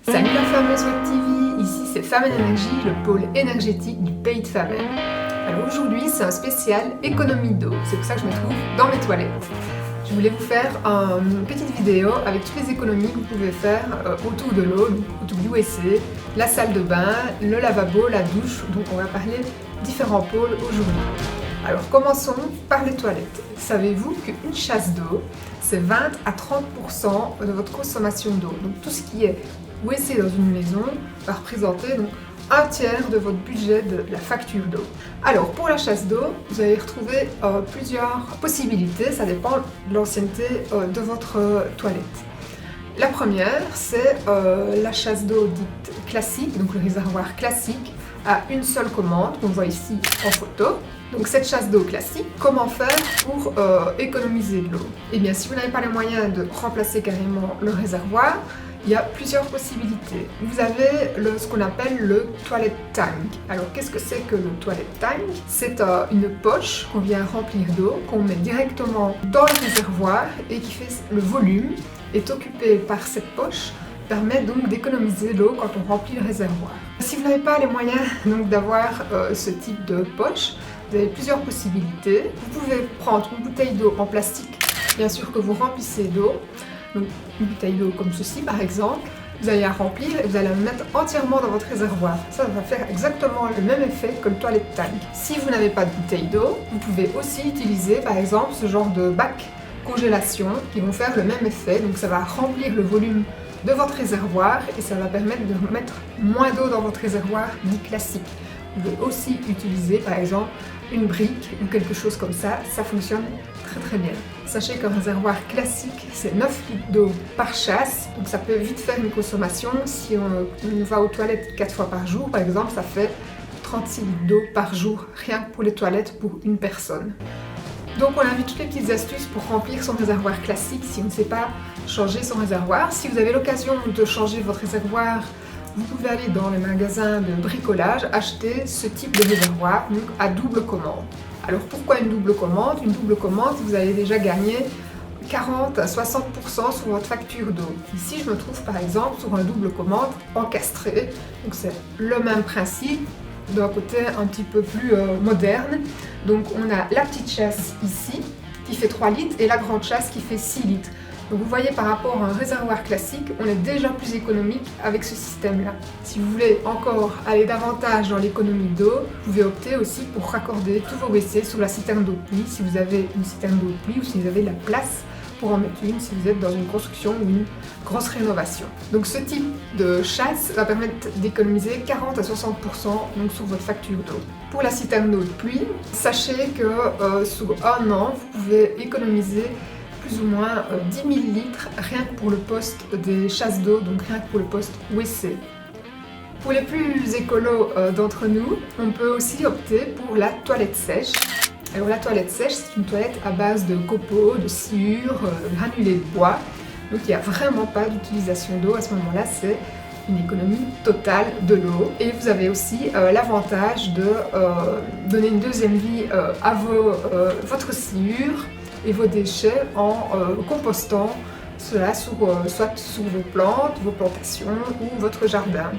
Salut la fameuse Web TV, ici c'est Famen Énergie, le pôle énergétique du pays de Famen. Alors aujourd'hui c'est un spécial économie d'eau, c'est pour ça que je me trouve dans mes toilettes. Je voulais vous faire une petite vidéo avec toutes les économies que vous pouvez faire autour de l'eau, autour du WC, la salle de bain, le lavabo, la douche, donc on va parler différents pôles aujourd'hui. Alors commençons par les toilettes. Savez-vous qu'une chasse d'eau, c'est 20 à 30% de votre consommation d'eau. Donc tout ce qui est WC dans une maison va représenter donc un tiers de votre budget de la facture d'eau. Alors pour la chasse d'eau, vous allez retrouver plusieurs possibilités, ça dépend de l'ancienneté de votre toilette. La première, c'est la chasse d'eau dite classique, donc le réservoir classique à une seule commande qu'on voit ici en photo. Donc cette chasse d'eau classique, comment faire pour économiser de l'eau? Eh bien si vous n'avez pas les moyens de remplacer carrément le réservoir, il y a plusieurs possibilités. Vous avez ce qu'on appelle le toilet tank. Alors qu'est-ce que c'est que le toilet tank? C'est une poche qu'on vient remplir d'eau, qu'on met directement dans le réservoir et qui fait le volume, est occupé par cette poche, permet donc d'économiser l'eau quand on remplit le réservoir. Si vous n'avez pas les moyens donc d'avoir ce type de poche, vous avez plusieurs possibilités. Vous pouvez prendre une bouteille d'eau en plastique, bien sûr que vous remplissez d'eau. Donc une bouteille d'eau comme ceci par exemple, vous allez la remplir et vous allez la mettre entièrement dans votre réservoir. Ça va faire exactement le même effet que le toilet tank. Si vous n'avez pas de bouteille d'eau, vous pouvez aussi utiliser par exemple ce genre de bac congélation qui vont faire le même effet. Donc ça va remplir le volume de votre réservoir et ça va permettre de mettre moins d'eau dans votre réservoir dit classique. Vous pouvez aussi utiliser par exemple une brique ou quelque chose comme ça fonctionne très bien. Sachez qu'un réservoir classique c'est 9 litres d'eau par chasse, donc ça peut vite faire une consommation. Si on va aux toilettes 4 fois par jour par exemple, ça fait 36 litres d'eau par jour, rien que pour les toilettes pour une personne. Donc on a vu toutes les petites astuces pour remplir son réservoir classique si on ne sait pas changer son réservoir. Si vous avez l'occasion de changer votre réservoir, vous pouvez aller dans les magasins de bricolage, acheter ce type de réservoir donc à double commande. Alors pourquoi une double commande? Une double commande, vous allez déjà gagner 40 à 60% sur votre facture d'eau. Ici je me trouve par exemple sur un double commande encastré, donc c'est le même principe, d'un côté un petit peu plus moderne. Donc on a la petite chasse ici qui fait 3 litres et la grande chasse qui fait 6 litres. Donc vous voyez par rapport à un réservoir classique, on est déjà plus économique avec ce système-là. Si vous voulez encore aller davantage dans l'économie d'eau, vous pouvez opter aussi pour raccorder tous vos WC sur la citerne d'eau de pluie si vous avez une citerne d'eau de pluie ou si vous avez la place pour en mettre une si vous êtes dans une construction ou une grosse rénovation. Donc ce type de chasse va permettre d'économiser 40 à 60% donc sur votre facture d'eau. Pour la citerne d'eau de pluie, sachez que sur un an, vous pouvez économiser plus ou moins 10 000 litres rien que pour le poste des chasses d'eau, donc rien que pour le poste WC. Pour les plus écolos d'entre nous, on peut aussi opter pour la toilette sèche. Alors la toilette sèche, c'est une toilette à base de copeaux, de sciure, granulés de bois. Donc il n'y a vraiment pas d'utilisation d'eau à ce moment-là, c'est une économie totale de l'eau. Et vous avez aussi l'avantage de donner une deuxième vie à votre sciure et vos déchets en compostant cela soit sur vos plantes, vos plantations ou votre jardin.